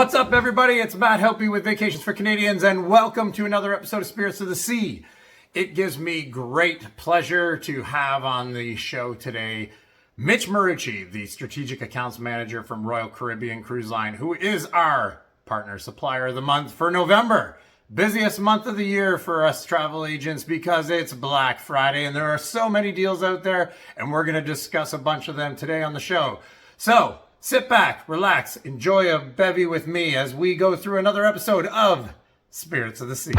What's up, everybody? It's Matt helping with Vacations for Canadians, and welcome to another episode of Spirits of the Sea. It gives me great pleasure to have on the show today Mitch Merucci, the Strategic Accounts Manager from Royal Caribbean Cruise Line, who is our Partner Supplier of the Month for November. Busiest month of the year for us travel agents because it's Black Friday and there are so many deals out there, and we're going to discuss a bunch of them today on the show. So, sit back, relax, enjoy a bevy with me as we go through another episode of Spirits of the Sea.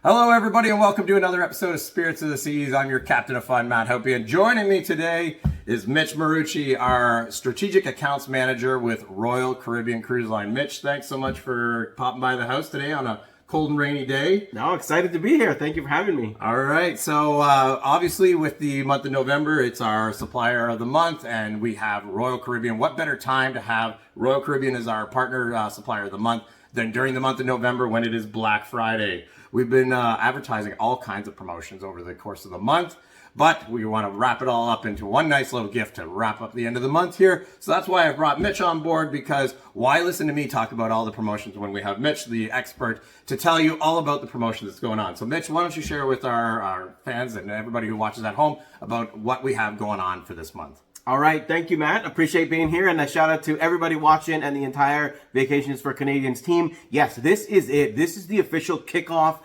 Hello, everybody, and welcome to another episode of Spirits of the Seas. I'm your captain of fun, Matt Hopi, and joining me today is Mitch Merucci, our Strategic Accounts Manager with Royal Caribbean Cruise Line. Mitch, thanks so much for popping by the house today on a cold and rainy day. No, excited to be here. Thank you for having me. All right. So obviously with the month of November, it's our supplier of the month, and we have Royal Caribbean. What better time to have Royal Caribbean as our partner supplier of the month than during the month of November when it is Black Friday? We've been advertising all kinds of promotions over the course of the month, but we want to wrap it all up into one nice little gift to wrap up the end of the month here. So that's why I brought Mitch on board, because why listen to me talk about all the promotions when we have Mitch, the expert, to tell you all about the promotion that's going on. So Mitch, why don't you share with our fans and everybody who watches at home about what we have going on for this month? All right. Thank you, Matt. Appreciate being here. And a shout out to everybody watching and the entire Vacations for Canadians team. Yes, this is it. This is the official kickoff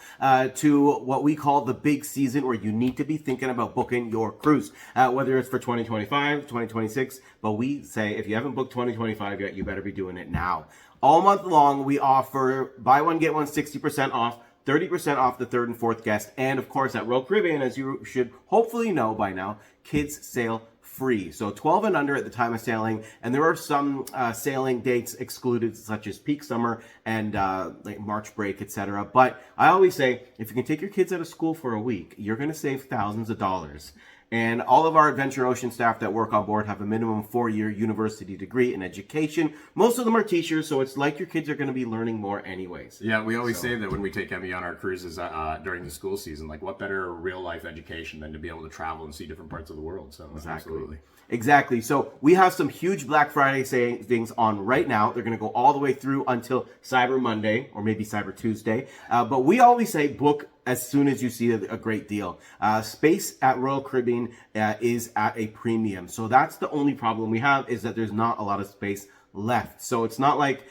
to what we call the big season, where you need to be thinking about booking your cruise, whether it's for 2025, 2026. But we say if you haven't booked 2025 yet, you better be doing it now. All month long, we offer buy one, get one 60% off. 30% off the third and fourth guest. And of course, at Royal Caribbean, as you should hopefully know by now, kids sail free. So 12 and under at the time of sailing. And there are some sailing dates excluded, such as peak summer and like March break, etc. But I always say, if you can take your kids out of school for a week, you're going to save thousands of dollars. And all of our Adventure Ocean staff that work on board have a minimum 4-year university degree in education. Most of them are teachers, so it's like your kids are going to be learning more anyways. Yeah, we always say that when we take Emmy on our cruises during the school season, like what better real life education than to be able to travel and see different parts of the world. So absolutely. Exactly. So we have some huge Black Friday savings on right now. They're going to go all the way through until Cyber Monday or maybe Cyber Tuesday. But we always say book as soon as you see a great deal. Space at Royal Caribbean is at a premium. So that's the only problem we have, is that there's not a lot of space left. So it's not like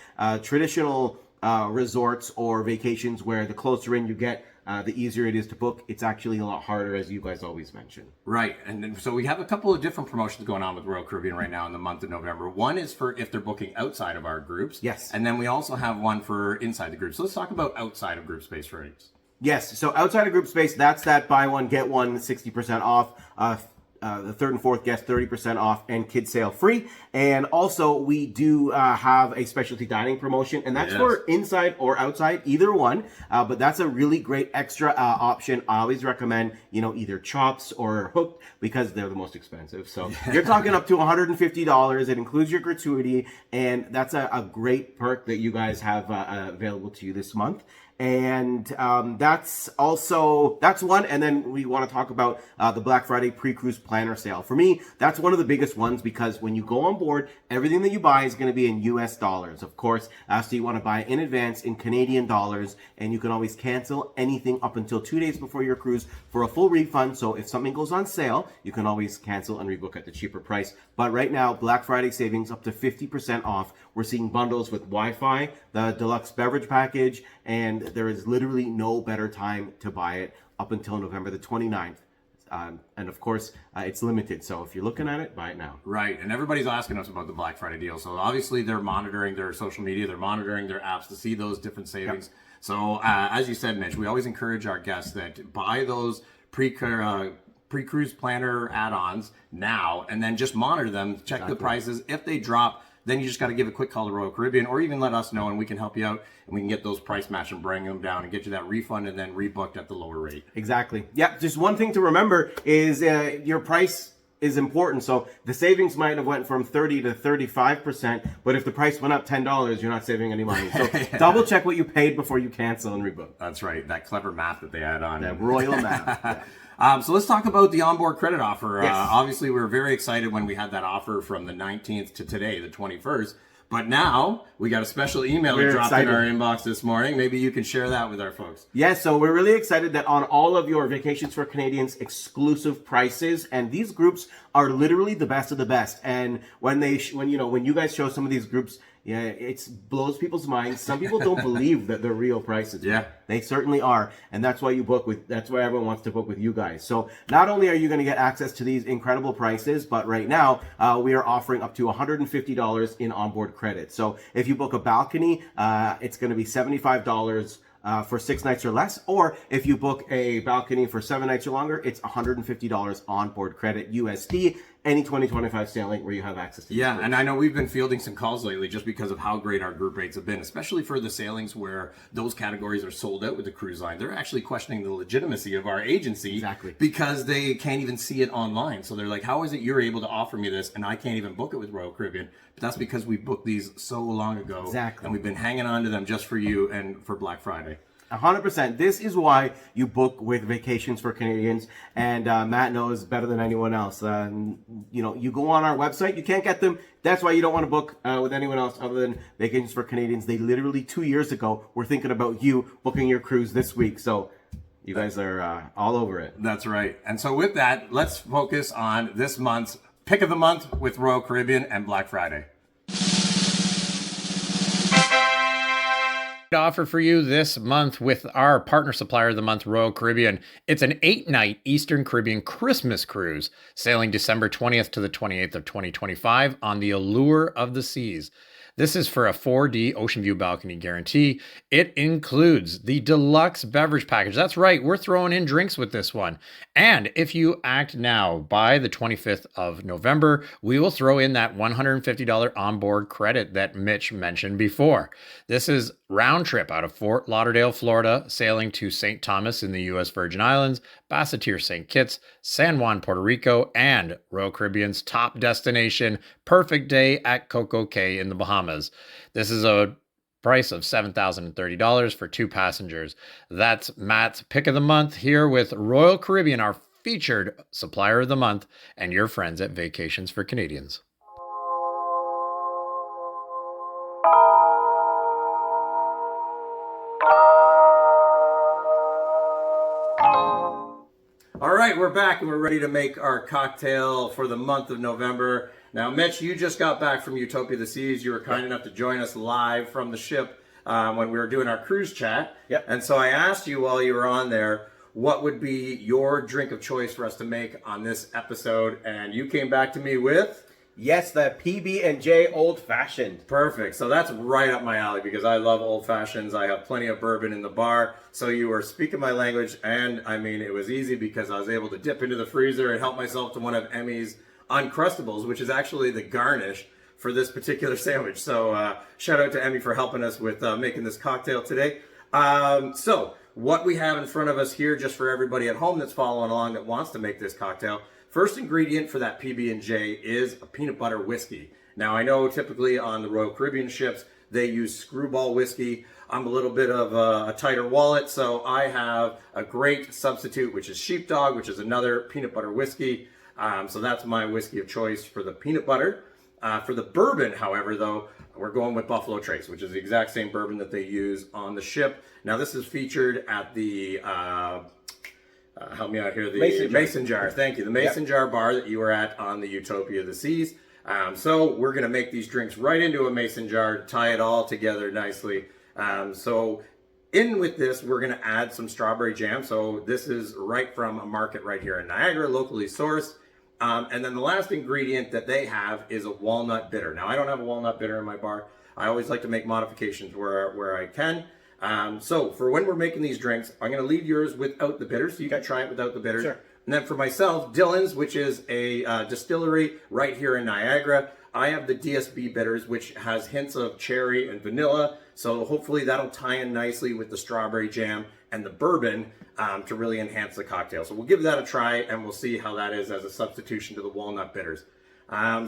traditional resorts or vacations where the closer in you get, the easier it is to book. It's actually a lot harder, as you guys always mention. Right. And then, so we have a couple of different promotions going on with Royal Caribbean right now in the month of November. One is for if they're booking outside of our groups. Yes. And then we also have one for inside the groups. So let's talk about outside of group space rates. Yes. So outside of group space, that's that buy one, get one 60% off. The third and fourth guest 30% off, and kids sail free. And also we do have a specialty dining promotion, and that's for inside or outside, either one. But that's a really great extra option. I always recommend, either chops or hooked, because they're the most expensive. So you're talking up to $150. It includes your gratuity, and that's a great perk that you guys have available to you this month. And that's one. And then we want to talk about the Black Friday pre-cruise planner sale. For me, that's one of the biggest ones, because when you go on board, everything that you buy is going to be in US dollars, of course. So you want to buy in advance in Canadian dollars, and you can always cancel anything up until 2 days before your cruise for a full refund. So if something goes on sale, you can always cancel and rebook at the cheaper price. But right now, Black Friday savings up to 50% off. We're seeing bundles with Wi-Fi, the deluxe beverage package, and there is literally no better time to buy it up until November the 29th. And of course, it's limited. So if you're looking at it, buy it now. Right. And everybody's asking us about the Black Friday deal. So obviously they're monitoring their social media. They're monitoring their apps to see those different savings. Yep. So as you said, Mitch, we always encourage our guests that buy those pre-cruise planner add-ons now, and then just monitor them, check the prices. If they drop, then you just got to give a quick call to Royal Caribbean, or even let us know, and we can help you out, and we can get those price match and bring them down and get you that refund and then rebooked at the lower rate. Exactly. Yeah, just one thing to remember is your price is important. So the savings might have went from 30 to 35%, but if the price went up $10, you're not saving any money. So double check what you paid before you cancel and rebook. That's right. That clever math that they add on. That royal math. Yeah. So let's talk about the onboard credit offer. Yes. Obviously, we were very excited when we had that offer from the 19th to today, the 21st. But now we got a special email that dropped in our inbox this morning. Maybe you can share that with our folks. Yes, so we're really excited that on all of your Vacations for Canadians exclusive prices, and these groups are literally the best of the best. And when you guys show some of these groups, yeah, it blows people's minds. Some people don't believe that they're real prices. Yeah, they certainly are, and that's why that's why everyone wants to book with you guys. So not only are you going to get access to these incredible prices, but right now we are offering up to $150 in onboard credit. So if you book a balcony, it's going to be $75 for 6 nights or less, or if you book a balcony for 7 nights or longer, it's $150 onboard credit USD. Any 2025 sailing where you have access to. Yeah, and I know we've been fielding some calls lately just because of how great our group rates have been, especially for the sailings where those categories are sold out with the cruise line. They're actually questioning the legitimacy of our agency because they can't even see it online. So they're like, how is it you're able to offer me this and I can't even book it with Royal Caribbean? But that's because we booked these so long ago. And we've been hanging on to them just for you and for Black Friday. 100%. This is why you book with Vacations for Canadians, and Matt knows better than anyone else. You go on our website, you can't get them. That's why you don't want to book with anyone else other than Vacations for Canadians. They literally 2 years ago were thinking about you booking your cruise this week. So you guys are all over it. That's right. And so with that, let's focus on this month's pick of the month with Royal Caribbean and Black Friday. Offer for you this month with our partner supplier of the month, Royal Caribbean. It's an 8-night Eastern Caribbean Christmas cruise sailing December 20th to the 28th of 2025 on the Allure of the Seas. This is for a 4D ocean view balcony guarantee. It includes the deluxe beverage package. That's right, we're throwing in drinks with this one. And if you act now by the 25th of November, we will throw in that $150 onboard credit that Mitch mentioned before. This is round trip out of Fort Lauderdale, Florida, sailing to St. Thomas in the U.S. Virgin Islands, Basseterre St. Kitts, San Juan, Puerto Rico, and Royal Caribbean's top destination, Perfect Day at Coco Cay in the Bahamas. This is a price of $7,030 for 2 passengers. That's Matt's pick of the month here with Royal Caribbean, our featured supplier of the month, and your friends at Vacations for Canadians. All right, we're back and we're ready to make our cocktail for the month of November. Now, Mitch, you just got back from Utopia of the Seas. You were kind enough to join us live from the ship when we were doing our cruise chat. Yep. And so I asked you while you were on there, what would be your drink of choice for us to make on this episode? And you came back to me with... Yes, the PB&J Old Fashioned. Perfect. So that's right up my alley because I love old fashions. I have plenty of bourbon in the bar. So you were speaking my language, and I mean, it was easy because I was able to dip into the freezer and help myself to one of Emmy's Uncrustables, which is actually the garnish for this particular sandwich. So shout out to Emmy for helping us with making this cocktail today. So what we have in front of us here, just for everybody at home that's following along that wants to make this cocktail, first ingredient for that PB&J is a peanut butter whiskey. Now, I know typically on the Royal Caribbean ships, they use screwball whiskey. I'm a little bit of a tighter wallet, so I have a great substitute, which is Sheepdog, which is another peanut butter whiskey. So that's my whiskey of choice for the peanut butter. For the bourbon, however, though, we're going with Buffalo Trace, which is the exact same bourbon that they use on the ship. Now, this is featured at the... help me out here. The Mason Jar. Thank you. The Mason Jar bar that you were at on the Utopia of the Seas. So we're going to make these drinks right into a Mason jar to tie it all together nicely. So in with this, we're going to add some strawberry jam. So this is right from a market right here in Niagara, locally sourced. And then the last ingredient that they have is a walnut bitter. Now, I don't have a walnut bitter in my bar. I always like to make modifications where I can. So for when we're making these drinks, I'm going to leave yours without the bitters, so you can try it without the bitters. Sure. And then for myself, Dillon's, which is a distillery right here in Niagara, I have the DSB bitters, which has hints of cherry and vanilla. So hopefully that'll tie in nicely with the strawberry jam and the bourbon to really enhance the cocktail. So we'll give that a try and we'll see how that is as a substitution to the walnut bitters.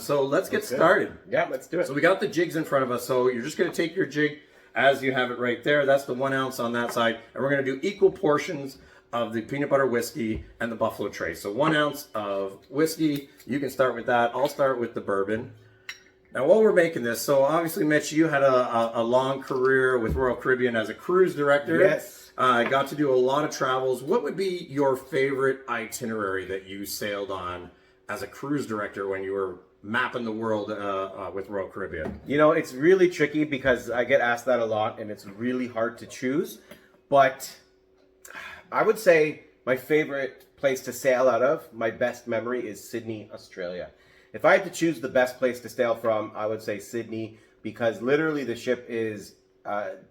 So let's get started. Yeah, let's do it. So we got the jigs in front of us. So you're just going to take your jig as you have it right there. That's the 1 ounce on that side. And we're going to do equal portions of the peanut butter whiskey and the Buffalo Trace. So 1 ounce of whiskey. You can start with that. I'll start with the bourbon. Now, while we're making this, so obviously, Mitch, you had a long career with Royal Caribbean as a cruise director. Yes. Got to do a lot of travels. What would be your favorite itinerary that you sailed on as a cruise director when you were mapping the world with Royal Caribbean? You know, it's really tricky because I get asked that a lot and it's really hard to choose. But I would say my favorite place to sail out of, my best memory is Sydney, Australia. If I had to choose the best place to sail from, I would say Sydney, because literally the ship is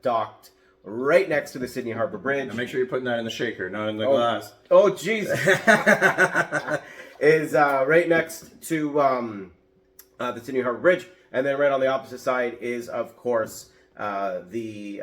docked right next to the Sydney Harbour Bridge. And make sure you're putting that in the shaker, not in the glass. Oh, jeez. Is right next to the Sydney Harbour Bridge. And then right on the opposite side is, of course, the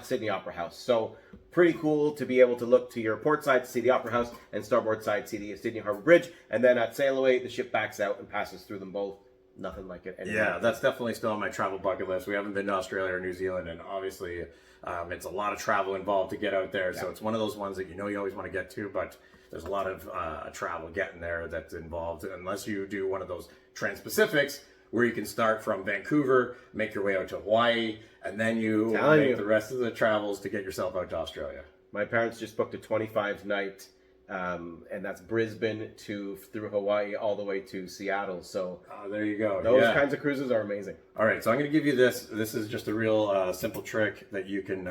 Sydney Opera House. So pretty cool to be able to look to your port side to see the Opera House and starboard side see the Sydney Harbour Bridge. And then at sail away, the ship backs out and passes through them both. Nothing like it anymore. Yeah, that's definitely still on my travel bucket list. We haven't been to Australia or New Zealand, and obviously it's a lot of travel involved to get out there. So it's one of those ones that you always want to get to, but there's a lot of travel getting there that's involved. Unless you do one of those Trans-Pacifics, where you can start from Vancouver, make your way out to Hawaii, and then you make the rest of the travels to get yourself out to Australia. My parents just booked a 25-night, and that's Brisbane through Hawaii all the way to Seattle. So there you go. Those kinds of cruises are amazing. All right, so I'm going to give you this. This is just a real simple trick that you can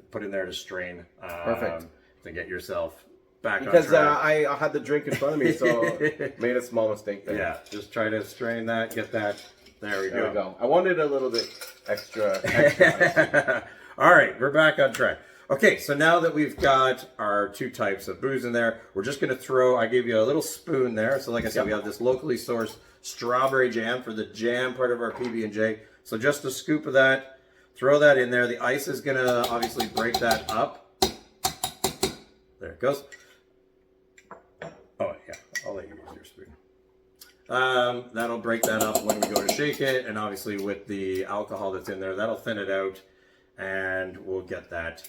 put in there to strain. Perfect. To get yourself back on track. Because I had the drink in front of me, so made a small mistake there. Yeah, just try to strain that, get that. There we go. I wanted a little bit extra. All right, we're back on track. Okay, so now that we've got our 2 types of booze in there, we're just going to throw, I gave you a little spoon there. So like I said, we have this locally sourced strawberry jam for the jam part of our PB&J. So just a scoop of that, throw that in there. The ice is going to obviously break that up. There it goes. Oh, yeah, I'll let you use your spoon. That'll break that up when we go to shake it. And obviously with the alcohol that's in there, that'll thin it out. And we'll get that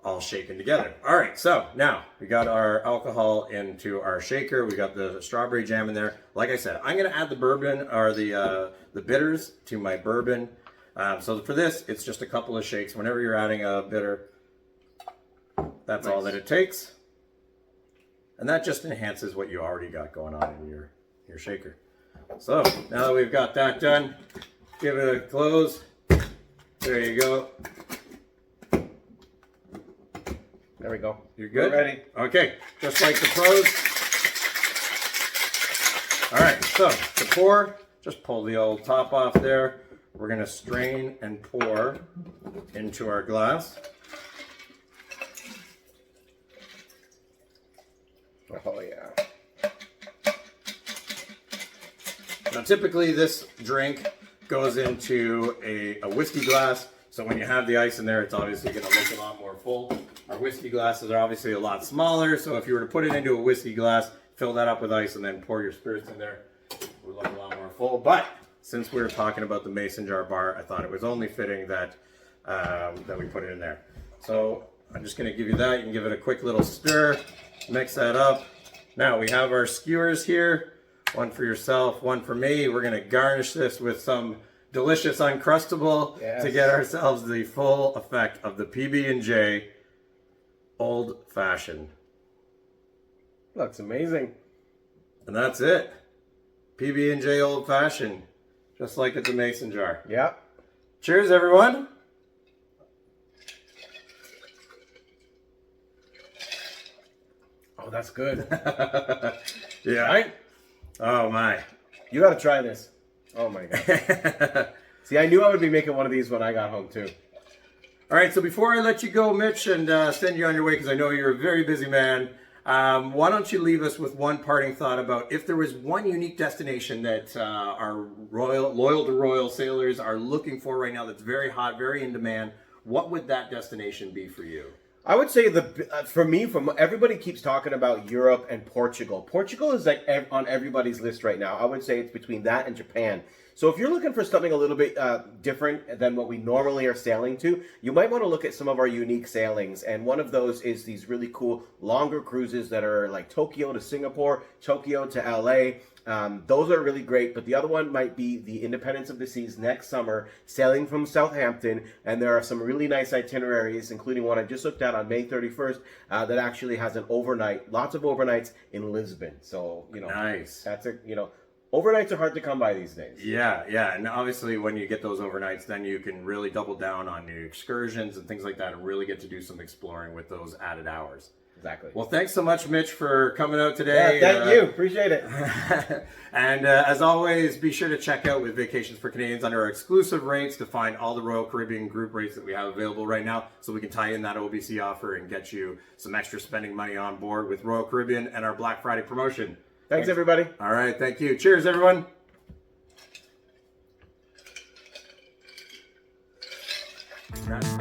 all shaken together. All right, so now we got our alcohol into our shaker. We got the strawberry jam in there. Like I said, I'm going to add the bourbon or the bitters to my bourbon. So for this, it's just a couple of shakes. Whenever you're adding a bitter, that's all that it takes. And that just enhances what you already got going on in your shaker. So now that we've got that done, give it a close. There you go. There we go. You're good? We're ready. Okay, just like the pros. All right, so to pour, just pull the old top off there. We're going to strain and pour into our glass. Oh, yeah. Now, typically this drink goes into a whiskey glass. So when you have the ice in there, it's obviously going to look a lot more full. Our whiskey glasses are obviously a lot smaller. So if you were to put it into a whiskey glass, fill that up with ice, and then pour your spirits in there, it would look a lot more full. But since we were talking about the mason jar bar, I thought it was only fitting that that we put it in there. So I'm just going to give you that. You can give it a quick little stir, mix that up. Now we have our skewers here. One for yourself, one for me. We're going to garnish this with some delicious Uncrustable to get ourselves the full effect of the PB&J Old Fashioned. Looks amazing. And that's it. PB&J Old Fashioned. Just like it's a mason jar. Yep. Cheers, everyone. Oh, that's good. Yeah. Right? Oh, my. You got to try this. Oh, my God. See, I knew I would be making one of these when I got home, too. All right, so before I let you go, Mitch, and send you on your way, because I know you're a very busy man, Why don't you leave us with one parting thought about if there was one unique destination that our loyal to Royal sailors are looking for right now that's very hot, very in demand, what would that destination be for you? I would say for me, everybody keeps talking about Europe and Portugal. Portugal is like on everybody's list right now. I would say it's between that and Japan. So if you're looking for something a little bit different than what we normally are sailing to, you might want to look at some of our unique sailings. And one of those is these really cool longer cruises that are like Tokyo to Singapore, Tokyo to LA. Those are really great, but the other one might be the Independence of the Seas next summer, sailing from Southampton, and there are some really nice itineraries, including one I just looked at on May 31st, that actually has an overnight, lots of overnights in Lisbon. So, nice. That's overnights are hard to come by these days. Yeah, and obviously when you get those overnights, then you can really double down on your excursions and things like that and really get to do some exploring with those added hours. Exactly. Well, thanks so much, Mitch, for coming out today. Yeah, thank you. Appreciate it. And as always, be sure to check out with Vacations for Canadians under our exclusive rates to find all the Royal Caribbean group rates that we have available right now, so we can tie in that OBC offer and get you some extra spending money on board with Royal Caribbean and our Black Friday promotion. Thanks, everybody. All right, thank you. Cheers, everyone. Congrats.